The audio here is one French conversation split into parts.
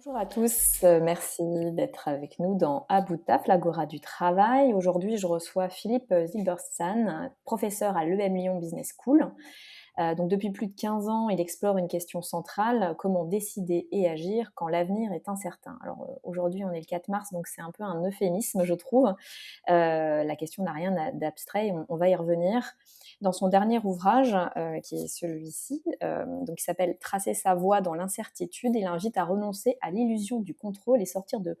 Bonjour à tous, merci d'être avec nous dans À bout de taf, l'Agora du travail. Aujourd'hui, je reçois Philippe Zilberstein, professeur à l'EM Lyon Business School. Donc depuis plus de 15 ans, il explore une question centrale, comment décider et agir quand l'avenir est incertain. Alors aujourd'hui, on est le 4 mars, donc c'est un peu un euphémisme, je trouve. La question n'a rien d'abstrait et on va y revenir. Dans son dernier ouvrage, qui est celui-ci, donc qui s'appelle Tracer sa voie dans l'incertitude, il invite à renoncer à l'illusion du contrôle et sortir de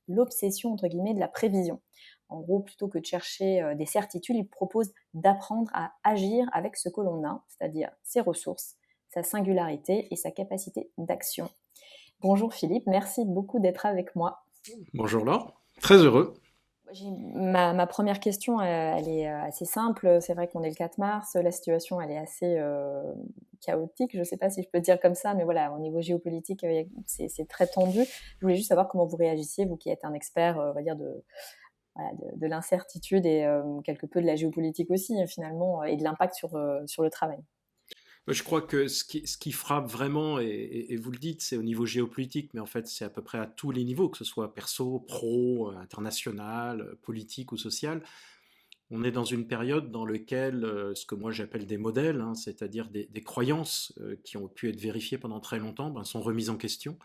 l'obsession entre guillemets de la prévision. En gros, plutôt que de chercher des certitudes, il propose d'apprendre à agir avec ce que l'on a, c'est-à-dire ses ressources, sa singularité et sa capacité d'action. Bonjour Philippe, merci beaucoup d'être avec moi. Bonjour Laure, très heureux. Ma première question, elle est assez simple. C'est vrai qu'on est le 4 mars, la situation elle est assez chaotique, je ne sais pas si je peux dire comme ça, mais voilà, au niveau géopolitique, c'est très tendu. Je voulais juste savoir comment vous réagissiez, vous qui êtes un expert, on va dire, voilà, de l'incertitude et quelque peu de la géopolitique aussi, finalement, et de l'impact sur le travail. Je crois que ce qui frappe vraiment, et vous le dites, c'est au niveau géopolitique, mais en fait c'est à peu près à tous les niveaux, que ce soit perso, pro, international, politique ou social. On est dans une période dans laquelle ce que moi j'appelle des modèles, hein, c'est-à-dire des croyances qui ont pu être vérifiées pendant très longtemps, ben, sont remises en question.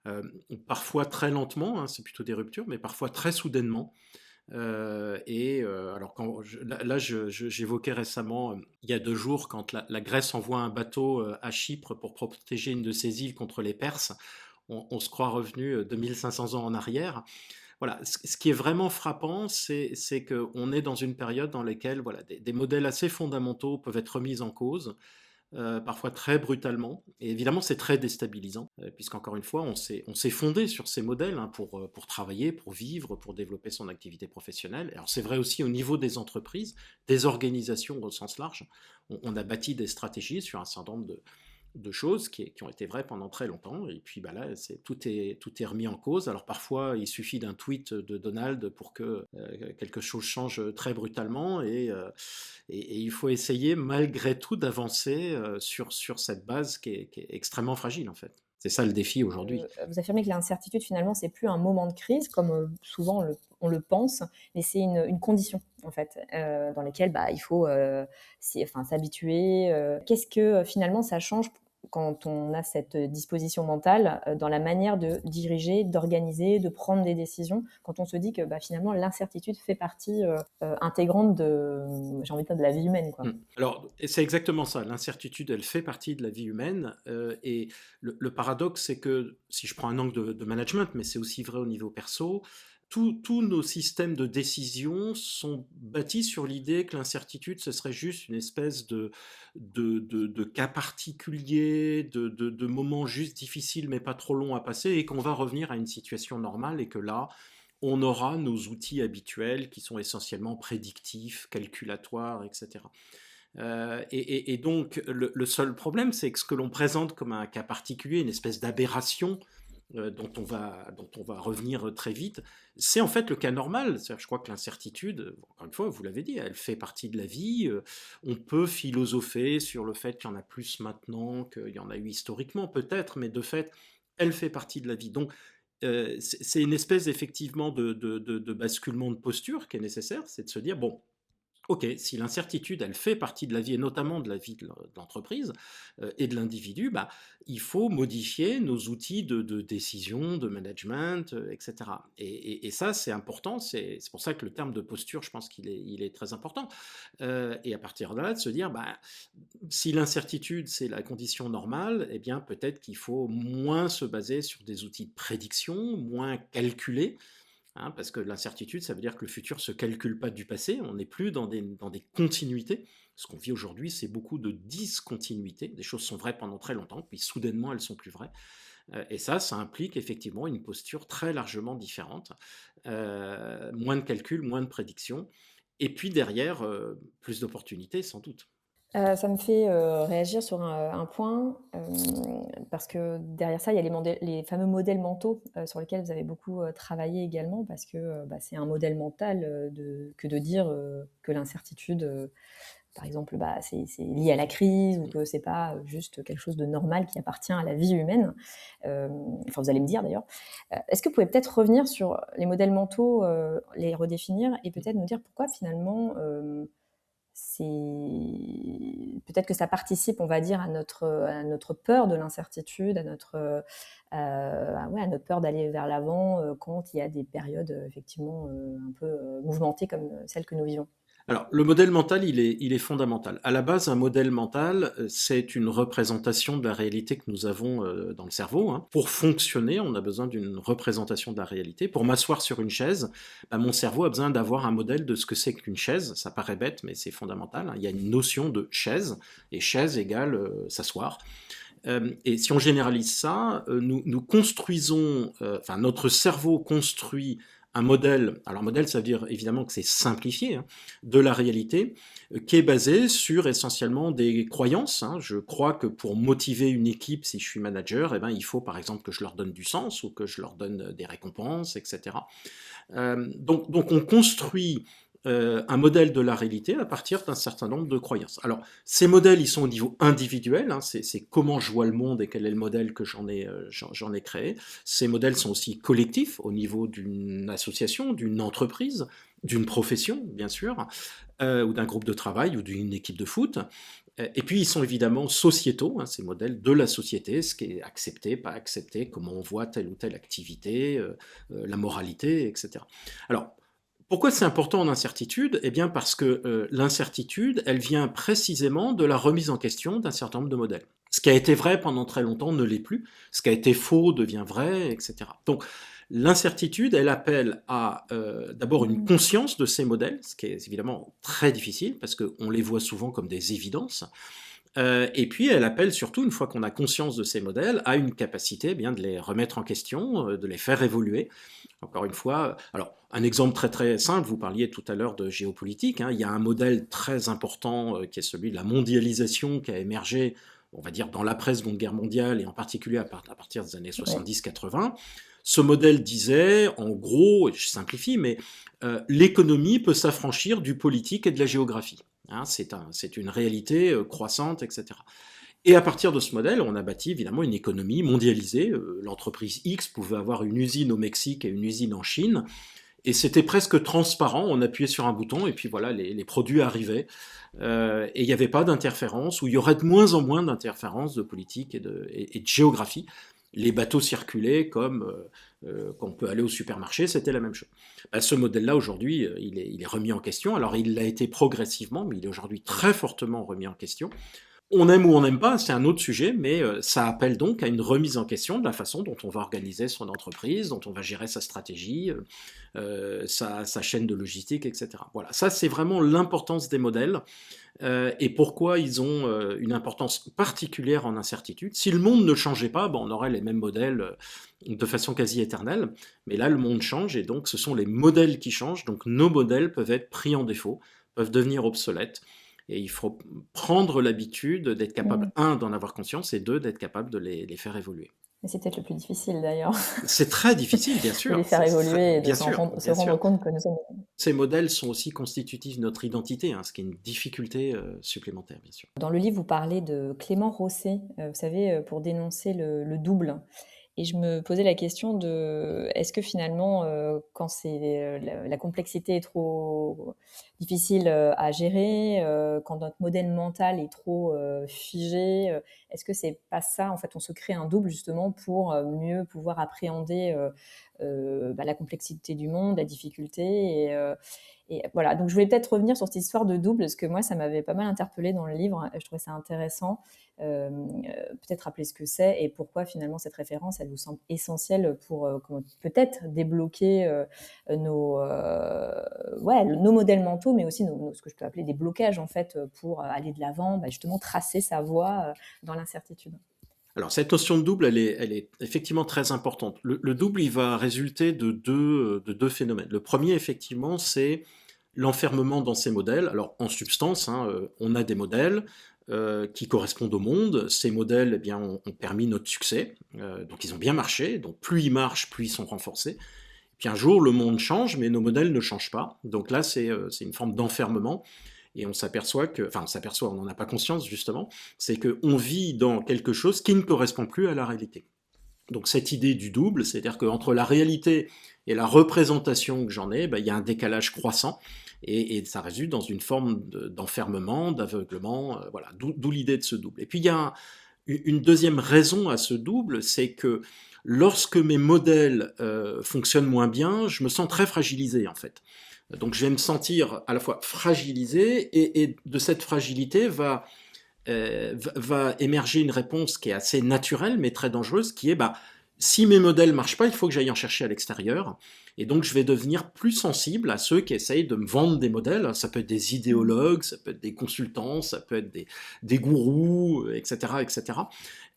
Euh, Parfois très lentement, hein, c'est plutôt des ruptures, mais parfois très soudainement. Alors j'évoquais récemment, il y a 2 jours, quand la Grèce envoie un bateau à Chypre pour protéger une de ses îles contre les Perses, on se croit revenu 2500 ans en arrière. Voilà, ce qui est vraiment frappant, c'est qu'on est dans une période dans laquelle voilà, des modèles assez fondamentaux peuvent être remis en cause, parfois très brutalement. Et évidemment, c'est très déstabilisant, puisqu'encore une fois, on s'est fondé sur ces modèles, hein, pour travailler, pour vivre, pour développer son activité professionnelle. Alors c'est vrai aussi au niveau des entreprises, des organisations au sens large. On a bâti des stratégies sur un certain nombre de choses qui ont été vraies pendant très longtemps. Et puis bah là, tout est remis en cause. Alors parfois, il suffit d'un tweet de Donald pour que quelque chose change très brutalement. Et il faut essayer malgré tout d'avancer sur cette base qui est extrêmement fragile en fait. C'est ça le défi aujourd'hui. Vous affirmez que l'incertitude, finalement, c'est plus un moment de crise, comme souvent on le pense, mais c'est une condition, en fait, dans laquelle bah, il faut enfin, s'habituer. Qu'est-ce que finalement ça change quand on a cette disposition mentale dans la manière de diriger, d'organiser, de prendre des décisions, quand on se dit que bah, finalement l'incertitude fait partie intégrante j'ai envie de dire, de la vie humaine, quoi. Alors, c'est exactement ça. L'incertitude, elle fait partie de la vie humaine. Et le paradoxe, c'est que, si je prends un angle de management, mais c'est aussi vrai au niveau perso, tous nos systèmes de décision sont bâtis sur l'idée que l'incertitude, ce serait juste une espèce de cas particulier, de moment juste difficile, mais pas trop long à passer, et qu'on va revenir à une situation normale, et que là, on aura nos outils habituels qui sont essentiellement prédictifs, calculatoires, etc. Et donc, le seul problème, c'est que ce que l'on présente comme un cas particulier, une espèce d'aberration dont on va revenir très vite, c'est en fait le cas normal. C'est-à-dire, je crois que l'incertitude, encore une fois, vous l'avez dit, elle fait partie de la vie. On peut philosopher sur le fait qu'il y en a plus maintenant qu'il y en a eu historiquement, peut-être, mais de fait, elle fait partie de la vie. Donc, c'est une espèce effectivement de basculement de posture qui est nécessaire, c'est de se dire, bon, ok, si l'incertitude, elle fait partie de la vie, et notamment de la vie de l'entreprise et de l'individu, bah, il faut modifier nos outils de décision, de management, etc. Et ça, c'est important, c'est pour ça que le terme de posture, je pense qu'il est très important. Et à partir de là, de se dire, bah, si l'incertitude, c'est la condition normale, eh bien peut-être qu'il faut moins se baser sur des outils de prédiction, moins calculer, hein, parce que l'incertitude, ça veut dire que le futur ne se calcule pas du passé, on n'est plus dans des continuités. Ce qu'on vit aujourd'hui, c'est beaucoup de discontinuité. Des choses sont vraies pendant très longtemps, puis soudainement, elles sont plus vraies. Et ça implique effectivement une posture très largement différente. Moins de calcul, moins de prédiction. Et puis derrière, plus d'opportunités, sans doute. Ça me fait, réagir sur un point, parce que derrière ça, il y a les fameux modèles mentaux, sur lesquels vous avez beaucoup, travaillé également parce que, bah, c'est un modèle mental, que de dire, que l'incertitude, par exemple, c'est lié à la crise ou que c'est pas juste quelque chose de normal qui appartient à la vie humaine. Enfin, vous allez me dire d'ailleurs. Est-ce que vous pouvez peut-être revenir sur les modèles mentaux, les redéfinir et peut-être nous dire pourquoi finalement c'est peut-être que ça participe, on va dire, à notre peur de l'incertitude, à notre peur d'aller vers l'avant quand il y a des périodes effectivement un peu mouvementées comme celles que nous vivons. Alors, le modèle mental, il est fondamental. À la base, un modèle mental, c'est une représentation de la réalité que nous avons dans le cerveau, hein. Pour fonctionner, on a besoin d'une représentation de la réalité. Pour m'asseoir sur une chaise, mon cerveau a besoin d'avoir un modèle de ce que c'est qu'une chaise. Ça paraît bête, mais c'est fondamental, hein. Il y a une notion de chaise, et chaise égale s'asseoir. Et si on généralise ça, nous construisons, enfin notre cerveau construit un modèle, alors modèle ça veut dire évidemment que c'est simplifié, hein, de la réalité, qui est basé sur essentiellement des croyances, hein. Je crois que pour motiver une équipe, si je suis manager, eh ben, il faut par exemple que je leur donne du sens ou que je leur donne des récompenses, etc. Donc on construit un modèle de la réalité à partir d'un certain nombre de croyances. Alors, ces modèles, ils sont au niveau individuel, hein, c'est comment je vois le monde et quel est le modèle que j'en ai créé. Ces modèles sont aussi collectifs au niveau d'une association, d'une entreprise, d'une profession, bien sûr, ou d'un groupe de travail ou d'une équipe de foot. Et puis, ils sont évidemment sociétaux, hein, ces modèles de la société, ce qui est accepté, pas accepté, comment on voit telle ou telle activité, la moralité, etc. Alors, pourquoi c'est important en incertitude? Eh bien parce que l'incertitude, elle vient précisément de la remise en question d'un certain nombre de modèles. Ce qui a été vrai pendant très longtemps ne l'est plus, ce qui a été faux devient vrai, etc. Donc l'incertitude, elle appelle à d'abord une conscience de ces modèles, ce qui est évidemment très difficile parce qu'on les voit souvent comme des évidences. Et puis elle appelle surtout, une fois qu'on a conscience de ces modèles, à une capacité bien de les remettre en question, de les faire évoluer. Encore une fois, alors un exemple très très simple, vous parliez tout à l'heure de géopolitique, hein, il y a un modèle très important qui est celui de la mondialisation qui a émergé, on va dire, dans l'après-Seconde Guerre mondiale et en particulier à partir des années Ouais. 70-80. Ce modèle disait, en gros, je simplifie, mais l'économie peut s'affranchir du politique et de la géographie. Hein, c'est une réalité croissante, etc. Et à partir de ce modèle, on a bâti évidemment une économie mondialisée. L'entreprise X pouvait avoir une usine au Mexique et une usine en Chine. Et c'était presque transparent. On appuyait sur un bouton et puis voilà, les produits arrivaient. Et il n'y avait pas d'interférence, ou il y aurait de moins en moins d'interférences de politique et de géographie. Les bateaux circulaient comme quand on peut aller au supermarché, c'était la même chose. Ce modèle-là, aujourd'hui, il est remis en question. Alors, il l'a été progressivement, mais il est aujourd'hui très fortement remis en question. On aime ou on n'aime pas, c'est un autre sujet, mais ça appelle donc à une remise en question de la façon dont on va organiser son entreprise, dont on va gérer sa stratégie, sa chaîne de logistique, etc. Voilà, ça c'est vraiment l'importance des modèles et pourquoi ils ont une importance particulière en incertitude. Si le monde ne changeait pas, on aurait les mêmes modèles de façon quasi éternelle, mais là le monde change et donc ce sont les modèles qui changent, donc nos modèles peuvent être pris en défaut, peuvent devenir obsolètes. Et il faut prendre l'habitude d'être capable, un, d'en avoir conscience, et deux, d'être capable de les faire évoluer. Mais c'est peut-être le plus difficile d'ailleurs, C'est très difficile, bien de les sûr. faire évoluer et de Bien sûr, se bien rendre sûr. compte que nous sommes. Ces modèles sont aussi constitutifs de notre identité, hein, ce qui est une difficulté supplémentaire, bien sûr. Dans le livre, vous parlez de Clément Rosset, vous savez, pour dénoncer le double. Et je me posais la question de, est-ce que finalement, quand la complexité est trop difficile à gérer, quand notre modèle mental est trop figé, est-ce que c'est pas ça, en fait, on se crée un double justement pour mieux pouvoir appréhender la complexité du monde, la difficulté et voilà, donc je voulais peut-être revenir sur cette histoire de double, parce que moi, ça m'avait pas mal interpellée dans le livre, et je trouvais ça intéressant. Peut-être rappeler ce que c'est et pourquoi finalement cette référence, elle vous semble essentielle pour peut-être débloquer nos modèles mentaux, mais aussi ce que je peux appeler des blocages en fait pour aller de l'avant, justement tracer sa voie dans l'incertitude. Alors, cette notion de double, elle est effectivement très importante. Le double, il va résulter de deux phénomènes. Le premier, effectivement, c'est l'enfermement dans ces modèles. Alors, en substance, hein, on a des modèles qui correspondent au monde. Ces modèles, eh bien, ont permis notre succès. Donc, ils ont bien marché. Donc, plus ils marchent, plus ils sont renforcés. Puis un jour, le monde change, mais nos modèles ne changent pas. Donc là, c'est une forme d'enfermement. Et on s'aperçoit on n'en a pas conscience justement, c'est qu'on vit dans quelque chose qui ne correspond plus à la réalité. Donc cette idée du double, c'est-à-dire qu'entre la réalité et la représentation que j'en ai, ben, il y a un décalage croissant et ça résulte dans une forme d'enfermement, d'aveuglement, voilà, d'où l'idée de ce double. Et puis il y a une deuxième raison à ce double, c'est que lorsque mes modèles fonctionnent moins bien, je me sens très fragilisé en fait. Donc je vais me sentir à la fois fragilisé et de cette fragilité va émerger une réponse qui est assez naturelle mais très dangereuse, qui est bah, si mes modèles marchent pas, il faut que j'aille en chercher à l'extérieur. Et donc je vais devenir plus sensible à ceux qui essayent de me vendre des modèles. Ça peut être des idéologues, ça peut être des consultants, ça peut être des gourous, etc., etc.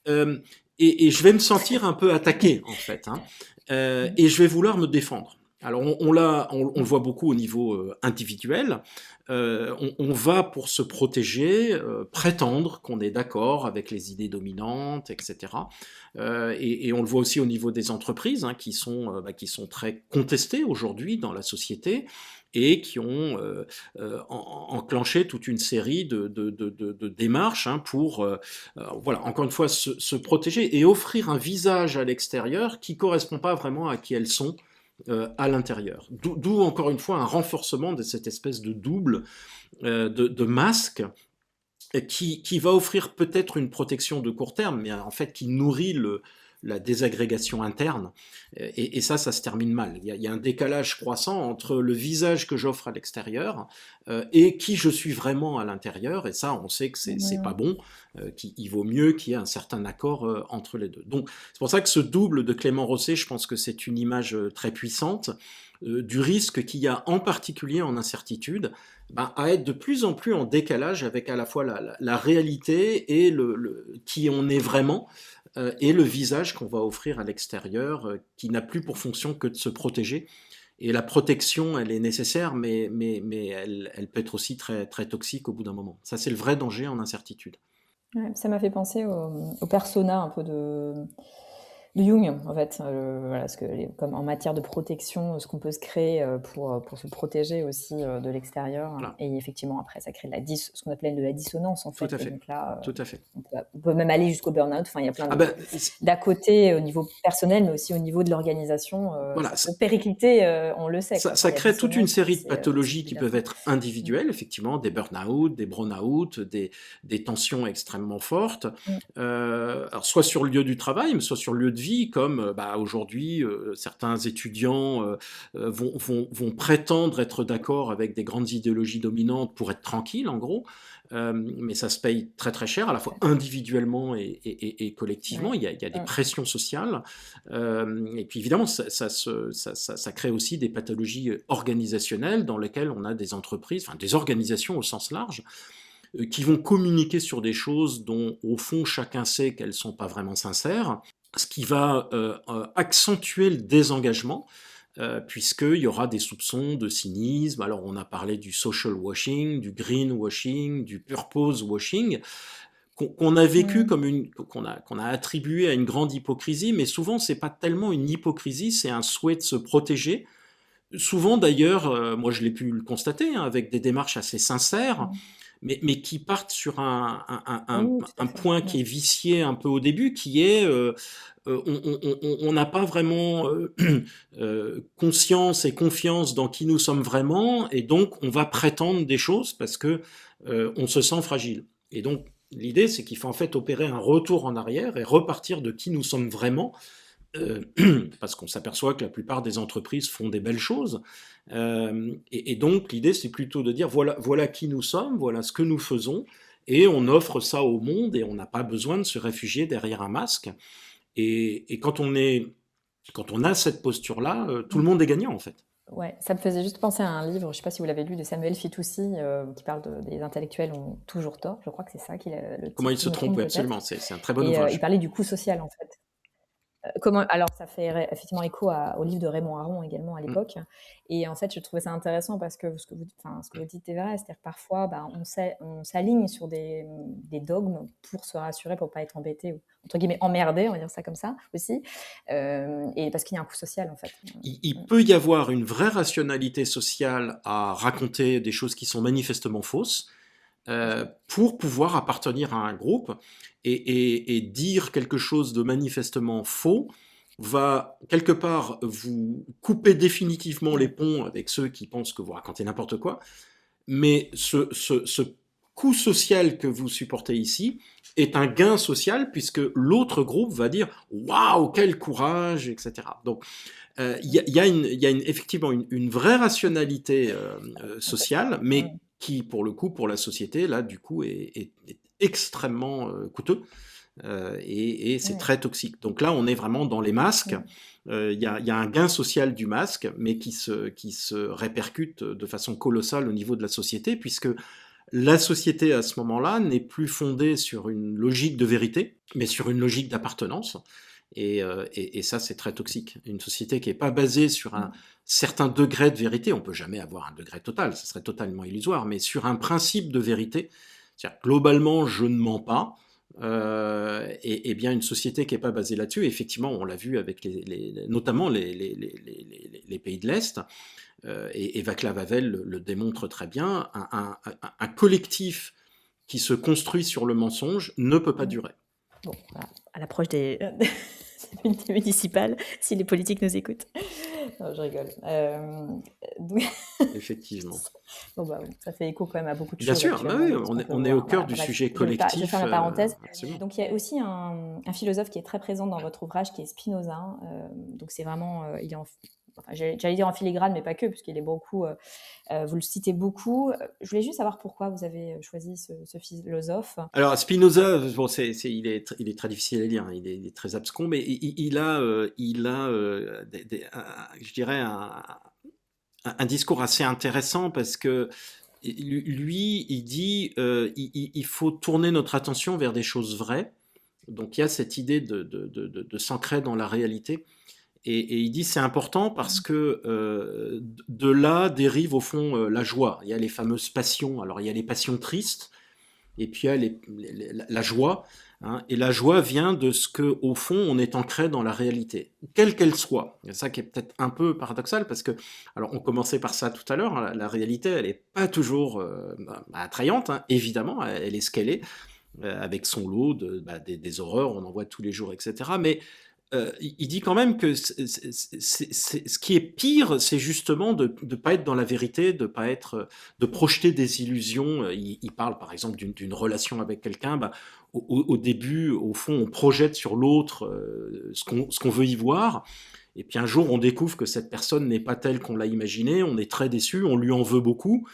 Euh, et je vais me sentir un peu attaqué en fait, hein. Et je vais vouloir me défendre. Alors on le voit beaucoup au niveau individuel. On va pour se protéger, prétendre qu'on est d'accord avec les idées dominantes, etc. Et on le voit aussi au niveau des entreprises, hein, qui sont très contestées aujourd'hui dans la société et qui ont enclenché toute une série de démarches, hein, pour, voilà, encore une fois, se protéger et offrir un visage à l'extérieur qui correspond pas vraiment à qui elles sont à l'intérieur. D'où encore une fois un renforcement de cette espèce de double, de masque qui va offrir peut-être une protection de court terme, mais en fait qui nourrit la désagrégation interne. Et ça se termine mal. Il y a un décalage croissant entre le visage que j'offre à l'extérieur et qui je suis vraiment à l'intérieur. Et ça, on sait que c'est pas bon, qu'il vaut mieux qu'il y ait un certain accord entre les deux. Donc, c'est pour ça que ce double de Clément Rosset, je pense que c'est une image très puissante du risque qu'il y a en particulier en incertitude, ben, à être de plus en plus en décalage avec à la fois la réalité et qui on est vraiment, et le visage qu'on va offrir à l'extérieur, qui n'a plus pour fonction que de se protéger. Et la protection, elle est nécessaire, mais elle peut être aussi très, très toxique au bout d'un moment. Ça, c'est le vrai danger en incertitude. Ouais, ça m'a fait penser au persona un peu de Jung, en fait. Voilà, parce que comme en matière de protection, ce qu'on peut se créer pour se protéger aussi de l'extérieur. Voilà. Et effectivement, après, ça crée ce qu'on appelait de la dissonance, en fait. Tout à fait. Et donc là, tout à fait. on peut même aller jusqu'au burn-out. Enfin, il y a plein d'à côté au niveau personnel, mais aussi au niveau de l'organisation. Voilà, ça peut péricliter, on le sait. Ça crée toute une série de pathologies qui peuvent être Mmh. individuelles, effectivement, des burn-out, des brown-out, des tensions extrêmement fortes, alors soit sur le lieu du travail, mais soit sur le lieu de vie, comme bah, aujourd'hui, certains étudiants vont prétendre être d'accord avec des grandes idéologies dominantes pour être tranquilles, en gros. Mais ça se paye très très cher, à la fois individuellement et collectivement. Ouais. Il y a des pressions sociales. Et puis évidemment, ça crée aussi des pathologies organisationnelles dans lesquelles on a des entreprises, enfin des organisations au sens large, qui vont communiquer sur des choses dont au fond chacun sait qu'elles ne sont pas vraiment sincères, ce qui va accentuer le désengagement, puisqu'il y aura des soupçons de cynisme. Alors on a parlé du social washing, du green washing, du purpose washing, qu'on a vécu comme qu'on a attribué à une grande hypocrisie, mais souvent c'est pas tellement une hypocrisie, c'est un souhait de se protéger. Souvent d'ailleurs, moi je l'ai pu le constater, hein, avec des démarches assez sincères, mais qui partent sur un point qui est vicié un peu au début, qui est on n'a pas vraiment conscience et confiance dans qui nous sommes vraiment, et donc on va prétendre des choses parce que on se sent fragile. Et donc l'idée, c'est qu'il faut en fait opérer un retour en arrière et repartir de qui nous sommes vraiment, parce qu'on s'aperçoit que la plupart des entreprises font des belles choses. Et donc l'idée, c'est plutôt de dire voilà qui nous sommes, voilà ce que nous faisons, et on offre ça au monde, et on n'a pas besoin de se réfugier derrière un masque. Et quand on a cette posture-là, tout le monde est gagnant en fait. Ouais, ça me faisait juste penser à un livre, je ne sais pas si vous l'avez lu, de Samuel Fitoussi, qui parle des intellectuels ont toujours tort. Je crois que c'est ça le Comment titre, il je se me trompe, trompe oui, peut-être. absolument, c'est un très bon Et il ouvrage. parlait du coût social, en fait. Alors, ça fait effectivement écho au livre de Raymond Aron également à Mm. l'époque. Et en fait, je trouvais ça intéressant parce que ce que vous dites est vrai. C'est-à-dire que parfois, on s'aligne sur des dogmes pour se rassurer, pour pas être embêté ou, entre guillemets, emmerdé, on va dire ça comme ça aussi. Et parce qu'il y a un coût social, en fait. Il peut y avoir une vraie rationalité sociale à raconter des choses qui sont manifestement fausses, pour pouvoir appartenir à un groupe, et dire quelque chose de manifestement faux va quelque part vous couper définitivement les ponts avec ceux qui pensent que vous racontez n'importe quoi, mais ce coût social que vous supportez ici est un gain social, puisque l'autre groupe va dire waouh, quel courage, etc. Donc il y a effectivement une vraie rationalité sociale, mais qui, pour le coup, pour la société, là, du coup, est extrêmement coûteux, et c'est très toxique. Donc là, on est vraiment dans les masques. Il y a un gain social du masque, mais qui se répercute de façon colossale au niveau de la société, puisque la société, à ce moment-là, n'est plus fondée sur une logique de vérité, mais sur une logique d'appartenance. Et ça, c'est très toxique. Une société qui n'est pas basée sur un certain degré de vérité, on ne peut jamais avoir un degré total, ce serait totalement illusoire, mais sur un principe de vérité, c'est-à-dire globalement, je ne mens pas, et bien une société qui n'est pas basée là-dessus, effectivement, on l'a vu avec notamment les pays de l'Est, et Václav Havel le démontre très bien, un collectif qui se construit sur le mensonge ne peut pas durer. Bon, voilà. À l'approche des municipales, si les politiques nous écoutent. Non, je rigole. Effectivement. Bon, ça fait écho quand même à beaucoup de Bien choses. sûr, bah oui, on est au cœur du sujet collectif. Je ferme la parenthèse. Absolument. Donc il y a aussi un philosophe qui est très présent dans votre ouvrage, qui est Spinoza. Donc c'est vraiment, il est j'allais dire en filigrane, mais pas que, puisqu'il est beaucoup. Vous le citez beaucoup. Je voulais juste savoir pourquoi vous avez choisi ce philosophe. Alors Spinoza, bon, il est très difficile à lire, hein, il est très abscon, mais il a, je dirais, un discours assez intéressant, parce que lui, il dit il faut tourner notre attention vers des choses vraies. Donc il y a cette idée de s'ancrer dans la réalité. Et il dit c'est important parce que de là dérive au fond la joie. Il y a les fameuses passions. Alors il y a les passions tristes, et puis il y a la joie. Hein, et la joie vient de ce que, au fond, on est ancré dans la réalité, quelle qu'elle soit. C'est ça qui est peut-être un peu paradoxal, parce que, alors on commençait par ça tout à l'heure, hein, la réalité, elle n'est pas toujours attrayante, hein, évidemment, elle est ce qu'elle est, avec son lot des horreurs, on en voit tous les jours, etc. Mais il dit quand même que ce qui est pire, c'est justement de ne pas être dans la vérité, de projeter des illusions. Il parle par exemple d'une relation avec quelqu'un. Au début, au fond, on projette sur l'autre ce qu'on veut y voir. Et puis un jour, on découvre que cette personne n'est pas telle qu'on l'a imaginée. On est très déçu, on lui en veut beaucoup.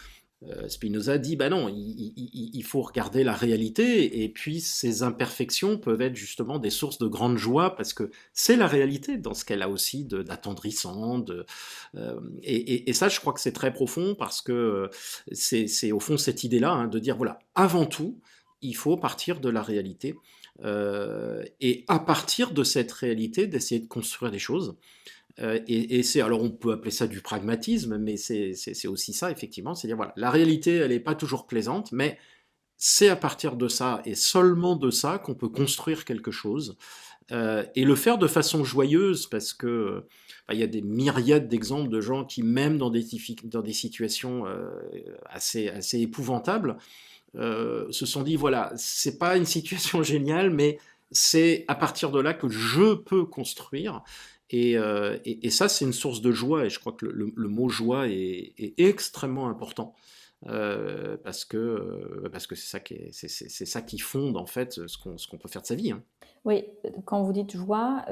Spinoza dit, bah non, il faut regarder la réalité, et puis ces imperfections peuvent être justement des sources de grande joie, parce que c'est la réalité dans ce qu'elle a aussi d'attendrissant. Et ça, je crois que c'est très profond, parce que c'est au fond cette idée-là, hein, de dire, voilà, avant tout, il faut partir de la réalité, et à partir de cette réalité, d'essayer de construire des choses. Et alors on peut appeler ça du pragmatisme, mais c'est aussi ça, effectivement, c'est dire, voilà, la réalité, elle n'est pas toujours plaisante, mais c'est à partir de ça, et seulement de ça, qu'on peut construire quelque chose, et le faire de façon joyeuse, parce que il y a des myriades d'exemples de gens qui, même dans des situations assez épouvantables, se sont dit, voilà, c'est pas une situation géniale, mais c'est à partir de là que je peux construire. Et ça, c'est une source de joie, et je crois que le mot joie est extrêmement important, parce que c'est ça qui fonde en fait ce qu'on peut faire de sa vie. Hein. Oui, quand vous dites joie,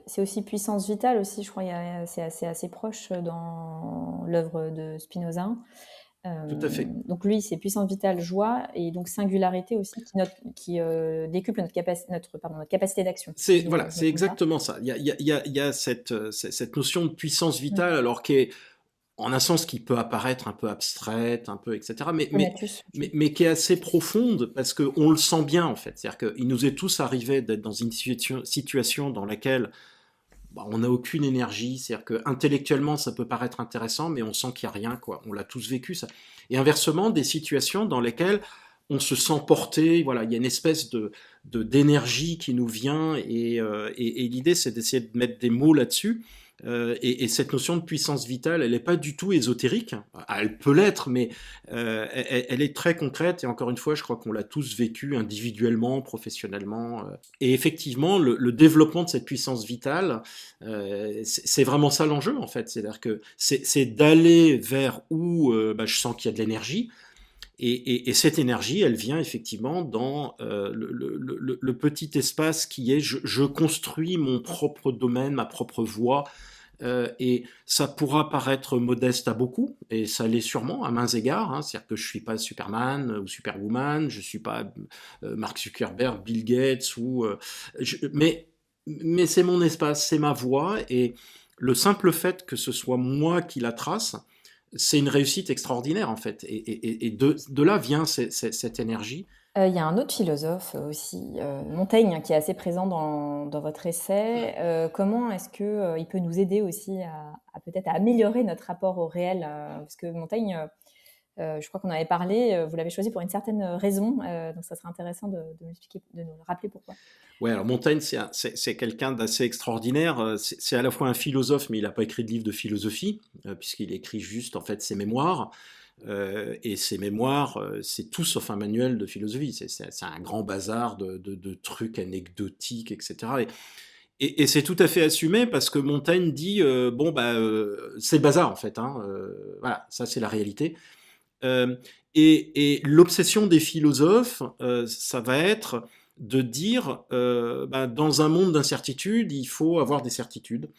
c'est aussi puissance vitale aussi, je crois, c'est assez proche dans l'œuvre de Spinoza. Tout à fait. Donc lui, c'est puissance vitale, joie, et donc singularité aussi qui décuple notre capacité d'action. Voilà, c'est exactement ça. Il y a cette notion de puissance vitale, alors qui est en un sens qui peut apparaître un peu abstraite, un peu, etc., Donatus. mais qui est assez profonde parce qu'on le sent bien en fait. C'est-à-dire qu'il nous est tous arrivé d'être dans une situation dans laquelle on n'a aucune énergie, c'est-à-dire que intellectuellement ça peut paraître intéressant, mais on sent qu'il n'y a rien, quoi. On l'a tous vécu ça. Et inversement, des situations dans lesquelles on se sent porté, voilà, il y a une espèce d'énergie qui nous vient, et l'idée c'est d'essayer de mettre des mots là-dessus. Et cette notion de puissance vitale, elle n'est pas du tout ésotérique. Elle peut l'être, mais elle est très concrète. Et encore une fois, je crois qu'on l'a tous vécu individuellement, professionnellement. Et effectivement, le développement de cette puissance vitale, c'est vraiment ça l'enjeu, en fait. C'est-à-dire que c'est d'aller vers où je sens qu'il y a de l'énergie. Et cette énergie, elle vient effectivement dans le petit espace qui est je construis mon propre domaine, ma propre voie. Et ça pourra paraître modeste à beaucoup, et ça l'est sûrement à maints égards. Hein. C'est-à-dire que je ne suis pas Superman ou Superwoman, je ne suis pas Mark Zuckerberg, Bill Gates, mais c'est mon espace, c'est ma voie, et le simple fait que ce soit moi qui la trace, c'est une réussite extraordinaire en fait. Et de là vient cette énergie. Il y a un autre philosophe aussi, Montaigne, qui est assez présent dans votre essai. Comment est-ce que il peut nous aider aussi à peut-être à améliorer notre rapport au réel, parce que Montaigne, je crois qu'on en avait parlé, vous l'avez choisi pour une certaine raison, donc ça serait intéressant de m'expliquer, de nous rappeler pourquoi. Ouais, alors Montaigne, c'est quelqu'un d'assez extraordinaire. C'est à la fois un philosophe, mais il n'a pas écrit de livre de philosophie, puisqu'il écrit juste en fait ses mémoires. Et ces mémoires, c'est tout sauf un manuel de philosophie. C'est un grand bazar de trucs anecdotiques, etc. Et c'est tout à fait assumé parce que Montaigne dit c'est le bazar en fait. Hein, voilà, ça c'est la réalité. Euh, et l'obsession des philosophes, ça va être de dire dans un monde d'incertitude, il faut avoir des certitudes.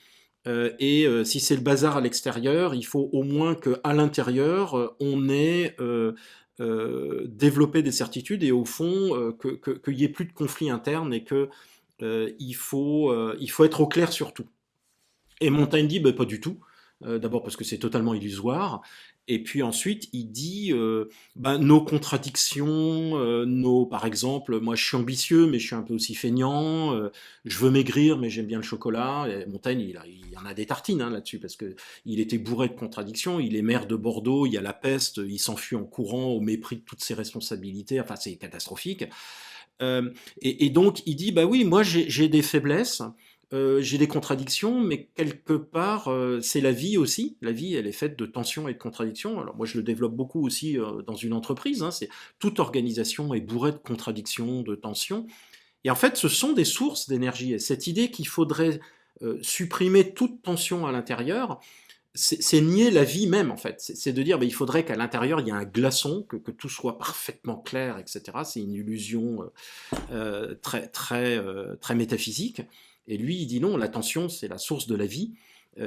Si c'est le bazar à l'extérieur, il faut au moins qu'à l'intérieur, on ait développé des certitudes, et au fond, qu'il n'y ait plus de conflits internes, et qu'il faut être au clair sur tout. Et Montaigne dit pas du tout. D'abord parce que c'est totalement illusoire. Et puis ensuite, il dit nos contradictions, par exemple, moi je suis ambitieux, mais je suis un peu aussi feignant, je veux maigrir, mais j'aime bien le chocolat. Et Montaigne, il y en a des tartines hein, là-dessus, parce qu'il était bourré de contradictions. Il est maire de Bordeaux, il y a la peste, il s'enfuit en courant au mépris de toutes ses responsabilités. Enfin, c'est catastrophique. Et donc, il dit, bah oui, moi j'ai des faiblesses. J'ai des contradictions, mais quelque part, c'est la vie aussi. La vie, elle est faite de tensions et de contradictions. Alors moi, je le développe beaucoup aussi dans une entreprise. Hein. Toute organisation est bourrée de contradictions, de tensions. Et en fait, ce sont des sources d'énergie. Et cette idée qu'il faudrait supprimer toute tension à l'intérieur, c'est nier la vie même, en fait. C'est de dire, il faudrait qu'à l'intérieur, il y ait un glaçon, que tout soit parfaitement clair, etc. C'est une illusion très, très, très métaphysique. Et lui, il dit non, l'attention, c'est la source de la vie.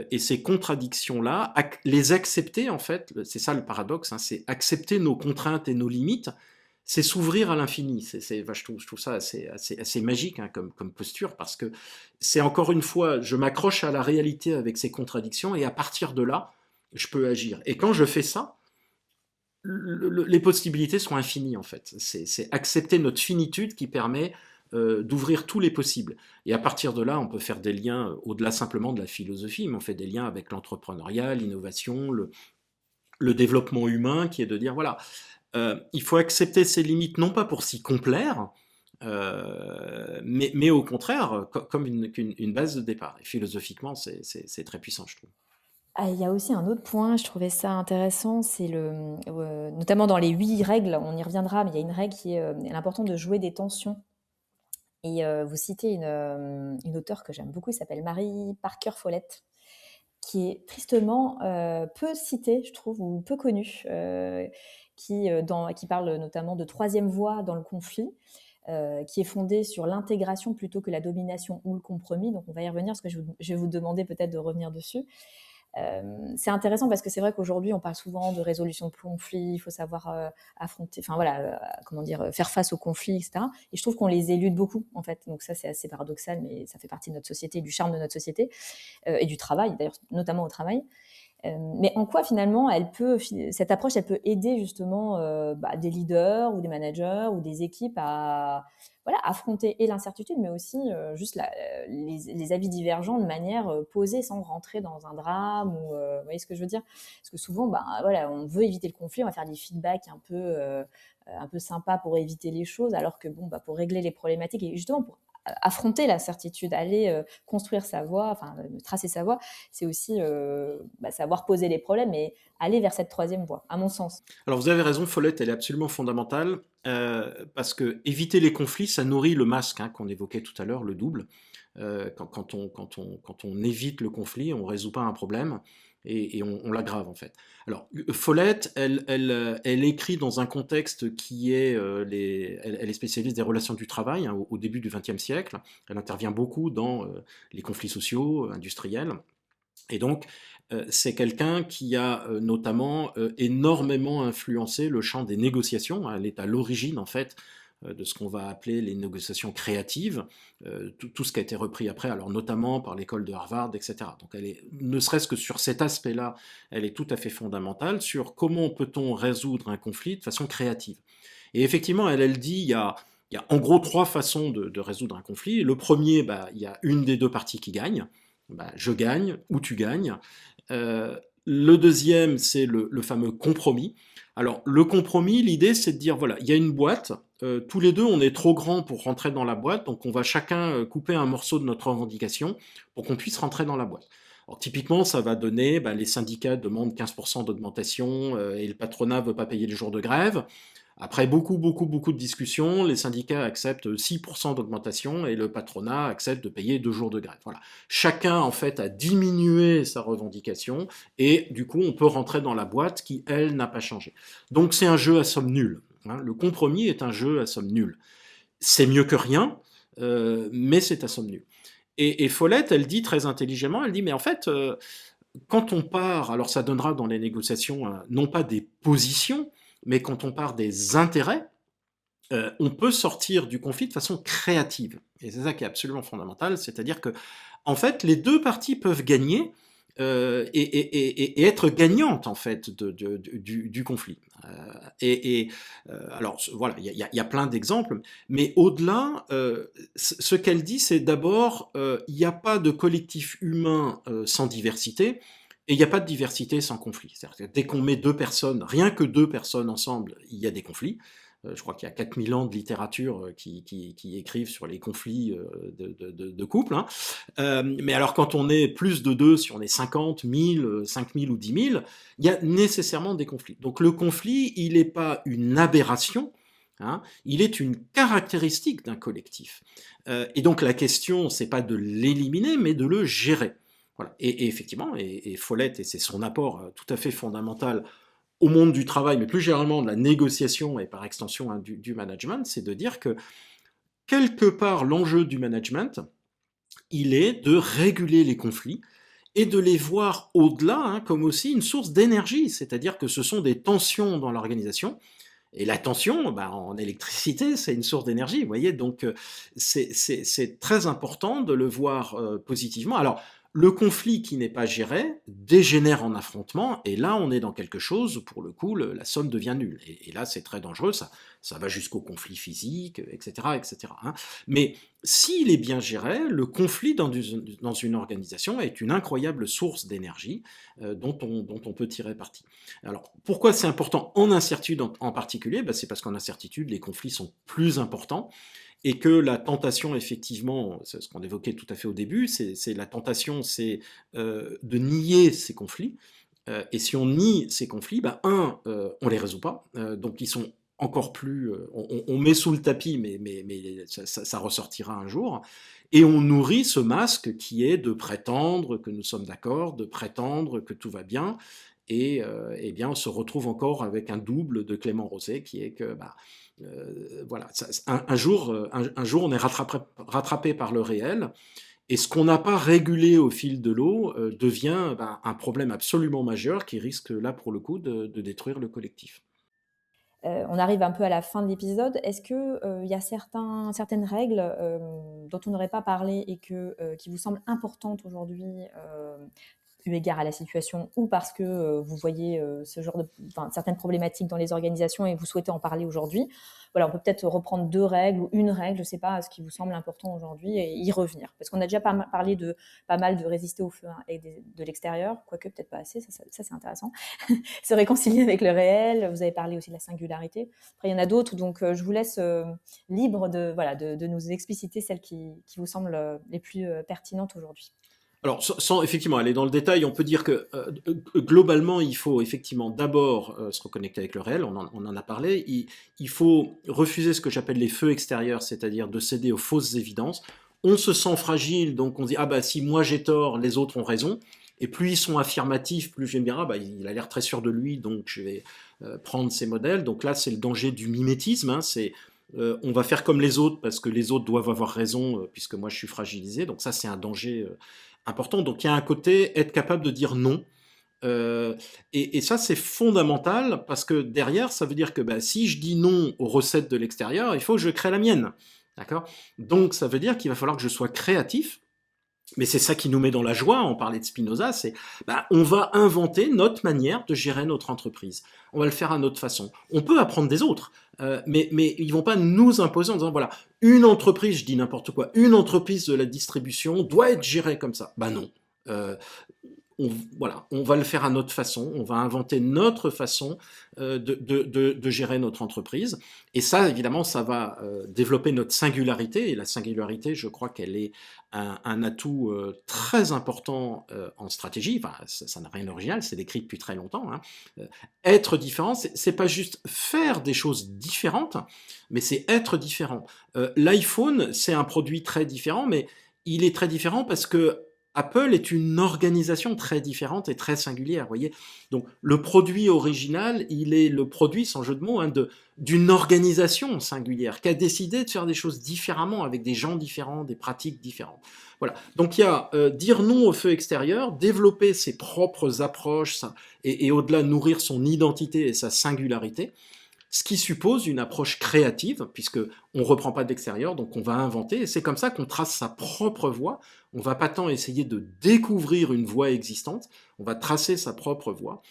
Et ces contradictions-là, les accepter, en fait, c'est ça le paradoxe, hein, c'est accepter nos contraintes et nos limites, c'est s'ouvrir à l'infini. Je trouve ça assez magique hein, comme posture, parce que c'est encore une fois, je m'accroche à la réalité avec ces contradictions, et à partir de là, je peux agir. Et quand je fais ça, les possibilités sont infinies en fait. C'est accepter notre finitude qui permet d'ouvrir tous les possibles. Et à partir de là, on peut faire des liens au-delà simplement de la philosophie, mais on fait des liens avec l'entrepreneuriat, l'innovation, le développement humain, qui est de dire voilà, il faut accepter ses limites non pas pour s'y complaire, mais au contraire comme une base de départ. Et philosophiquement, c'est très puissant, je trouve. Ah, il y a aussi un autre point, je trouvais ça intéressant, c'est notamment dans les 8 règles, on y reviendra, mais il y a une règle qui est l'important de jouer des tensions. Et vous citez une auteure que j'aime beaucoup, qui s'appelle Mary Parker Follett, qui est tristement peu citée, je trouve, ou peu connue, qui parle notamment de troisième voie dans le conflit, qui est fondée sur l'intégration plutôt que la domination ou le compromis. Donc on va y revenir, parce que je vais vous demander peut-être de revenir dessus. C'est intéressant parce que c'est vrai qu'aujourd'hui on parle souvent de résolution de conflits, il faut savoir affronter, enfin voilà, comment dire, faire face aux conflits, etc. Et je trouve qu'on les élude beaucoup en fait. Donc ça c'est assez paradoxal, mais ça fait partie de notre société, du charme de notre société et du travail d'ailleurs, notamment au travail. Mais en quoi finalement cette approche, elle peut aider justement des leaders ou des managers ou des équipes à voilà, affronter et l'incertitude, mais aussi juste les avis divergents de manière posée sans rentrer dans un drame ou vous voyez ce que je veux dire? Parce que souvent, voilà, on veut éviter le conflit, on va faire des feedbacks un peu sympas pour éviter les choses, alors que bon, pour régler les problématiques et justement pour affronter l'incertitude, aller construire sa voie, enfin tracer sa voie, c'est aussi savoir poser les problèmes et aller vers cette troisième voie, à mon sens. Alors vous avez raison, Follett, elle est absolument fondamentale, parce que éviter les conflits, ça nourrit le masque, hein, qu'on évoquait tout à l'heure, le double. Quand on évite le conflit, on ne résout pas un problème et on l'aggrave en fait. Alors Follett, elle écrit dans un contexte qui est, elle est spécialiste des relations du travail, hein, au début du XXe siècle. Elle intervient beaucoup dans les conflits sociaux, industriels. Et donc, c'est quelqu'un qui a notamment énormément influencé le champ des négociations, hein. Elle est à l'origine, en fait, de ce qu'on va appeler les négociations créatives, tout ce qui a été repris après, alors notamment par l'école de Harvard, etc. Donc, ne serait-ce que sur cet aspect-là, elle est tout à fait fondamentale sur comment peut-on résoudre un conflit de façon créative. Et effectivement, elle dit, il y a en gros trois façons de résoudre un conflit. Le premier, il y a une des deux parties qui gagne, je gagne ou tu gagnes. Le deuxième, c'est le fameux compromis. Alors, le compromis, l'idée, c'est de dire, voilà, il y a une boîte, tous les deux, on est trop grands pour rentrer dans la boîte, donc on va chacun couper un morceau de notre revendication pour qu'on puisse rentrer dans la boîte. Alors, typiquement, ça va donner, les syndicats demandent 15% d'augmentation et le patronat ne veut pas payer les jours de grève. Après beaucoup de discussions, les syndicats acceptent 6% d'augmentation et le patronat accepte de payer 2 jours de grève. Voilà. Chacun, en fait, a diminué sa revendication et du coup, on peut rentrer dans la boîte qui, elle, n'a pas changé. Donc, c'est un jeu à somme nulle, hein. Le compromis est un jeu à somme nulle. C'est mieux que rien, mais c'est à somme nulle. Et Follett, elle dit très intelligemment, elle dit, mais en fait, quand on part, alors ça donnera dans les négociations non pas des positions, mais quand on part des intérêts, on peut sortir du conflit de façon créative. Et c'est ça qui est absolument fondamental, c'est-à-dire que, en fait, les deux parties peuvent gagner et être gagnantes en fait du conflit. Alors voilà, il y a plein d'exemples, mais au-delà, ce qu'elle dit, c'est d'abord, il n'y a pas de collectif humain sans diversité. Et il n'y a pas de diversité sans conflit. C'est-à-dire que dès qu'on met deux personnes, rien que deux personnes ensemble, il y a des conflits. Je crois qu'il y a 4000 ans de littérature qui écrivent sur les conflits de couple, hein. Mais alors quand on est plus de deux, si on est 50, 1000, 5000 ou 10 000, il y a nécessairement des conflits. Donc le conflit, il n'est pas une aberration, hein, il est une caractéristique d'un collectif. Et donc la question, c'est pas de l'éliminer, mais de le gérer. Voilà. Et effectivement, et Follett, et c'est son apport tout à fait fondamental au monde du travail, mais plus généralement de la négociation et par extension, hein, du management, c'est de dire que quelque part l'enjeu du management, il est de réguler les conflits et de les voir au-delà, hein, comme aussi une source d'énergie, c'est-à-dire que ce sont des tensions dans l'organisation. Et la tension, en électricité, c'est une source d'énergie, vous voyez, donc c'est très important de le voir positivement. Alors, le conflit qui n'est pas géré dégénère en affrontement, et là, on est dans quelque chose, pour le coup, la somme devient nulle. Et là, c'est très dangereux, ça va jusqu'au conflit physique, etc., etc., hein. Mais s'il est bien géré, le conflit dans une organisation est une incroyable source d'énergie dont on peut tirer parti. Alors, pourquoi c'est important en incertitude en particulier? C'est parce qu'en incertitude, les conflits sont plus importants et que la tentation, effectivement, c'est ce qu'on évoquait tout à fait au début, c'est la tentation, c'est de nier ces conflits. Et si on nie ces conflits, on les résout pas. Donc ils sont encore plus, on met sous le tapis, mais ça ressortira un jour. Et on nourrit ce masque qui est de prétendre que nous sommes d'accord, de prétendre que tout va bien. Et eh bien, on se retrouve encore avec un double de Clément Rosset qui est que, voilà, un jour, on est rattrapé par le réel. Et ce qu'on n'a pas régulé au fil de l'eau devient un problème absolument majeur qui risque, là, pour le coup, de détruire le collectif. On arrive un peu à la fin de l'épisode. Est-ce qu'il y a certaines règles dont on n'aurait pas parlé et qui vous semblent importantes aujourd'hui eu égard à la situation ou parce que vous voyez certaines problématiques dans les organisations et vous souhaitez en parler aujourd'hui. Voilà, on peut peut-être reprendre 2 règles ou une règle, je ne sais pas, ce qui vous semble important aujourd'hui et y revenir. Parce qu'on a déjà parlé de pas mal de résister au feu et de l'extérieur, quoique peut-être pas assez, ça c'est intéressant. Se réconcilier avec le réel, vous avez parlé aussi de la singularité. Après, il y en a d'autres, donc je vous laisse libre de nous expliciter celles qui vous semblent les plus pertinentes aujourd'hui. Alors, sans effectivement aller dans le détail, on peut dire que globalement, il faut effectivement d'abord se reconnecter avec le réel, on en a parlé. Il faut refuser ce que j'appelle les feux extérieurs, c'est-à-dire de céder aux fausses évidences. On se sent fragile, donc on se dit ah bah si moi j'ai tort, les autres ont raison. Et plus ils sont affirmatifs, plus je vais me dire ah bah il a l'air très sûr de lui, donc je vais prendre ses modèles. Donc là, c'est le danger du mimétisme. Hein, c'est on va faire comme les autres parce que les autres doivent avoir raison puisque moi je suis fragilisé. Donc ça, c'est un danger important. Donc il y a un côté être capable de dire non. Et ça, c'est fondamental parce que derrière, ça veut dire que bah, si je dis non aux recettes de l'extérieur, il faut que je crée la mienne. D'accord. Donc ça veut dire qu'il va falloir que je sois créatif. Mais c'est ça qui nous met dans la joie. On parlait de Spinoza, c'est bah, on va inventer notre manière de gérer notre entreprise. On va le faire à notre façon. On peut apprendre des autres, mais ils vont pas nous imposer en disant voilà, une entreprise, je dis n'importe quoi, une entreprise de la distribution doit être gérée comme ça. Bah non. Euh, voilà, on va le faire à notre façon, on va inventer notre façon de gérer notre entreprise. Et ça, évidemment, ça va développer notre singularité. Et la singularité, je crois qu'elle est un atout très important en stratégie. Enfin, ça n'a rien d'original, c'est décrit depuis très longtemps. Hein. Être différent, c'est pas juste faire des choses différentes, mais c'est être différent. L'iPhone, c'est un produit très différent, mais il est très différent parce que Apple est une organisation très différente et très singulière, voyez. Donc le produit original, il est le produit, sans jeu de mots, hein, d'une organisation singulière qui a décidé de faire des choses différemment avec des gens différents, des pratiques différentes. Voilà. Donc il y a dire non au feu extérieur, développer ses propres approches et au-delà nourrir son identité et sa singularité. Ce qui suppose une approche créative, puisque on reprend pas de l'extérieur, donc on va inventer, et c'est comme ça qu'on trace sa propre voie. On va pas tant essayer de découvrir une voie existante, on va tracer sa propre voie.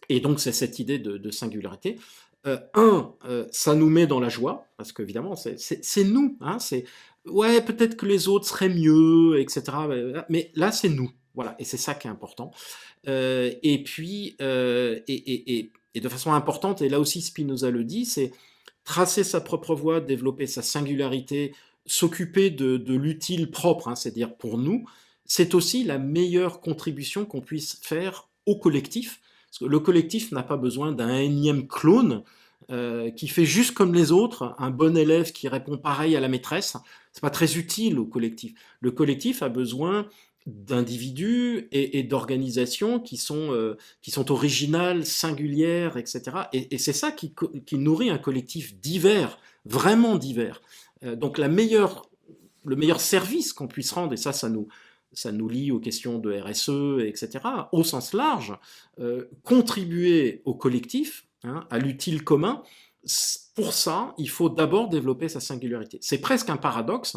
Et donc c'est cette idée de singularité. Ça nous met dans la joie, parce qu'évidemment, c'est nous. Hein, c'est ouais, peut-être que les autres seraient mieux, etc. Mais là, c'est nous. Voilà, et c'est ça qui est important. Et puis, et de façon importante, et là aussi Spinoza le dit, c'est tracer sa propre voie, développer sa singularité, s'occuper de l'utile propre, hein, c'est-à-dire pour nous, c'est aussi la meilleure contribution qu'on puisse faire au collectif, parce que le collectif n'a pas besoin d'un énième clone qui fait juste comme les autres, un bon élève qui répond pareil à la maîtresse. C'est pas très utile au collectif. Le collectif a besoin d'individus et d'organisations qui sont originales, singulières, etc. Et c'est ça qui nourrit un collectif divers, vraiment divers. Donc le meilleur service qu'on puisse rendre, et ça nous lie aux questions de RSE, etc., au sens large, contribuer au collectif, hein, à l'utile commun. Pour ça, il faut d'abord développer sa singularité. C'est presque un paradoxe,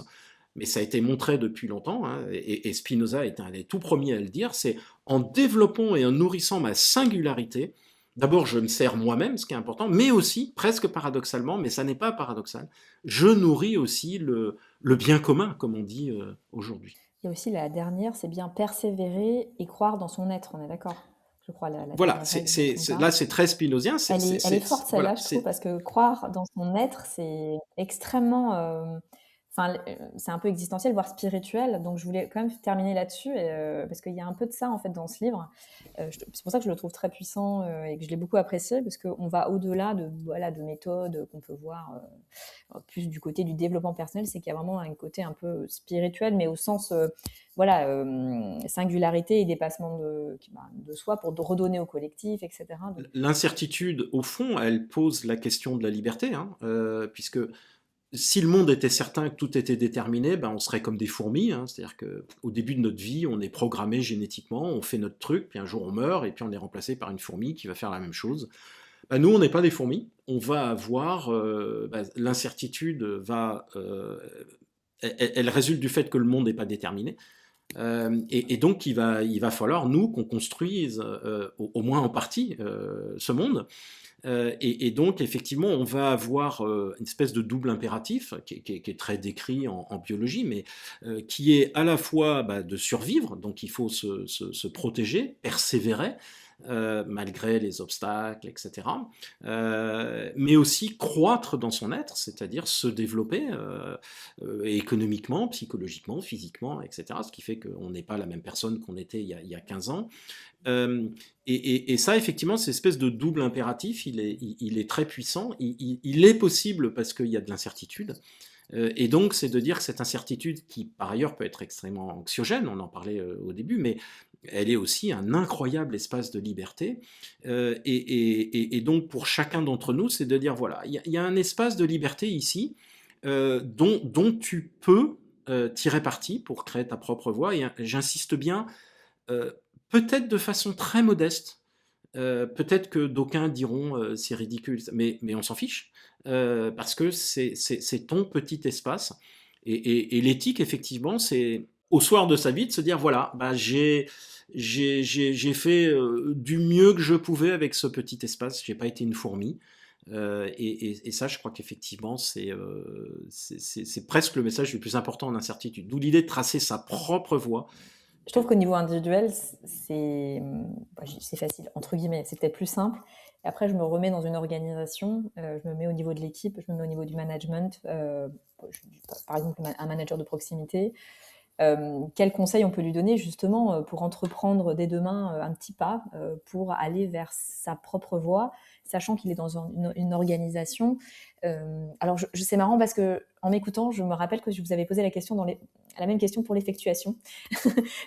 mais ça a été montré depuis longtemps, hein, et Spinoza est un des tout premiers à le dire, c'est en développant et en nourrissant ma singularité, d'abord je me sers moi-même, ce qui est important, mais aussi, presque paradoxalement, mais ça n'est pas paradoxal, je nourris aussi le bien commun, comme on dit aujourd'hui. Et aussi la dernière, c'est bien persévérer et croire dans son être, on est d'accord? Je crois la Voilà, dernière règle dont on là parle. c'est très spinozien, Elle est forte voilà, celle-là, je trouve, parce que croire dans son être, c'est extrêmement, enfin, c'est un peu existentiel, voire spirituel. Donc je voulais quand même terminer là-dessus, parce qu'il y a un peu de ça en fait dans ce livre. C'est pour ça que je le trouve très puissant et que je l'ai beaucoup apprécié, parce qu'on va au-delà de méthodes qu'on peut voir plus du côté du développement personnel. C'est qu'il y a vraiment un côté un peu spirituel, mais au sens singularité et dépassement de soi pour redonner au collectif, etc. Donc, L'incertitude, au fond, elle pose la question de la liberté, hein, puisque si le monde était certain que tout était déterminé, ben on serait comme des fourmis, hein, c'est-à-dire qu'au début de notre vie, on est programmé génétiquement, on fait notre truc, puis un jour on meurt, et puis on est remplacé par une fourmi qui va faire la même chose. Ben nous, on n'est pas des fourmis, on va avoir, l'incertitude elle résulte du fait que le monde n'est pas déterminé, Et donc, il va falloir, nous, qu'on construise, au moins en partie, ce monde. Et donc, effectivement, on va avoir une espèce de double impératif qui est très décrit en biologie, mais qui est à la fois de survivre, donc il faut se protéger, persévérer, malgré les obstacles, etc. Mais aussi croître dans son être, c'est-à-dire se développer économiquement, psychologiquement, physiquement, etc. Ce qui fait qu'on n'est pas la même personne qu'on était il y a 15 ans. Euh, et ça, effectivement, cette espèce de double impératif, il est très puissant. Il est possible parce qu'il y a de l'incertitude. Et donc, c'est de dire que cette incertitude, qui par ailleurs peut être extrêmement anxiogène, on en parlait au début, mais elle est aussi un incroyable espace de liberté. Et donc, pour chacun d'entre nous, c'est de dire, voilà, il y a un espace de liberté ici dont tu peux tirer parti pour créer ta propre voie. Et j'insiste bien, euh, peut-être de façon très modeste. Peut-être que d'aucuns diront c'est ridicule, mais on s'en fiche, parce que c'est ton petit espace. Et l'éthique, effectivement, c'est au soir de sa vie de se dire voilà, j'ai fait du mieux que je pouvais avec ce petit espace, j'ai pas été une fourmi. Et ça, je crois qu'effectivement, c'est presque le message le plus important en incertitude. D'où l'idée de tracer sa propre voie. Je trouve qu'au niveau individuel, c'est facile, entre guillemets, c'est peut-être plus simple. Et après, je me remets dans une organisation, je me mets au niveau de l'équipe, je me mets au niveau du management, par exemple un manager de proximité. Quel conseil on peut lui donner justement pour entreprendre dès demain un petit pas pour aller vers sa propre voie, sachant qu'il est dans une organisation. Alors, c'est marrant parce que en m'écoutant, je me rappelle que je vous avais posé la même question pour l'effectuation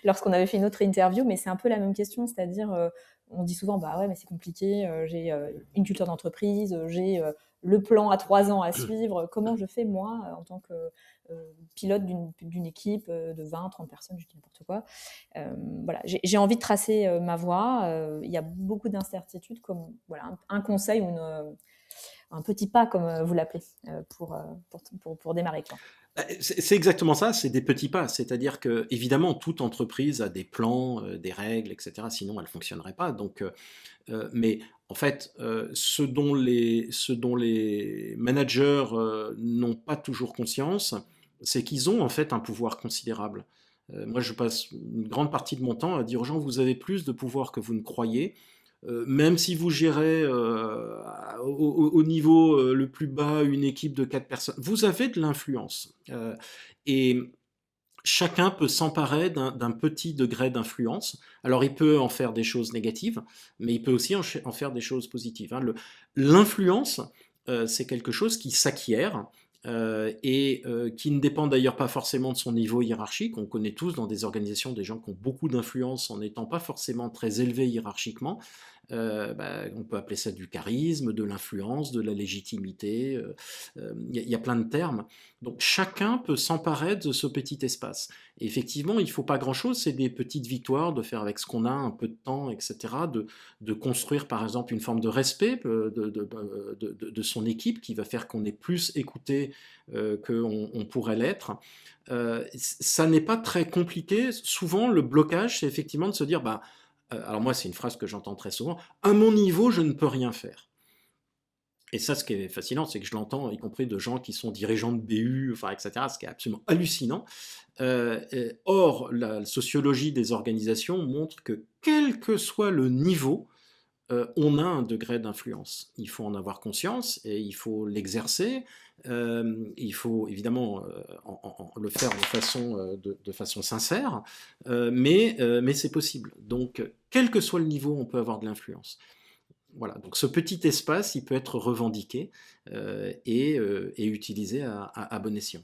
lorsqu'on avait fait une autre interview, mais c'est un peu la même question, c'est-à-dire on dit souvent bah ouais mais c'est compliqué, j'ai une culture d'entreprise, j'ai le plan à 3 ans à suivre, comment je fais moi en tant que pilote d'une équipe de 20, 30 personnes, je dis n'importe quoi. Voilà, j'ai envie de tracer ma voie. Il y a beaucoup d'incertitudes, comme voilà, un conseil ou un petit pas, comme vous l'appelez, pour démarrer. Quoi. C'est exactement ça, c'est des petits pas. C'est-à-dire que, évidemment, toute entreprise a des plans, des règles, etc. Sinon, elle ne fonctionnerait pas. Donc, mais en fait, ce dont les managers n'ont pas toujours conscience, c'est qu'ils ont en fait un pouvoir considérable. Moi, je passe une grande partie de mon temps à dire aux gens, vous avez plus de pouvoir que vous ne croyez. Même si vous gérez au niveau le plus bas une équipe de 4 personnes, vous avez de l'influence. Et chacun peut s'emparer d'un petit degré d'influence. Alors, il peut en faire des choses négatives, mais il peut aussi en faire des choses positives. Hein. L'influence, c'est quelque chose qui s'acquiert et qui ne dépend d'ailleurs pas forcément de son niveau hiérarchique. On connaît tous dans des organisations des gens qui ont beaucoup d'influence en n'étant pas forcément très élevés hiérarchiquement. On peut appeler ça du charisme, de l'influence, de la légitimité. Il y a plein de termes. Donc chacun peut s'emparer de ce petit espace. Et effectivement, il ne faut pas grand-chose, c'est des petites victoires, de faire avec ce qu'on a, un peu de temps, etc. De construire par exemple une forme de respect de son équipe qui va faire qu'on est plus écouté qu'on pourrait l'être. Ça n'est pas très compliqué. Souvent, le blocage, c'est effectivement de se dire, alors moi, c'est une phrase que j'entends très souvent, à mon niveau, je ne peux rien faire. Et ça, ce qui est fascinant, c'est que je l'entends, y compris de gens qui sont dirigeants de BU, enfin, etc., ce qui est absolument hallucinant. Or, la sociologie des organisations montre que quel que soit le niveau, on a un degré d'influence. Il faut en avoir conscience et il faut l'exercer. Il faut évidemment le faire de façon sincère, mais c'est possible. Donc, quel que soit le niveau, on peut avoir de l'influence. Voilà, donc ce petit espace, il peut être revendiqué et utilisé à bon escient.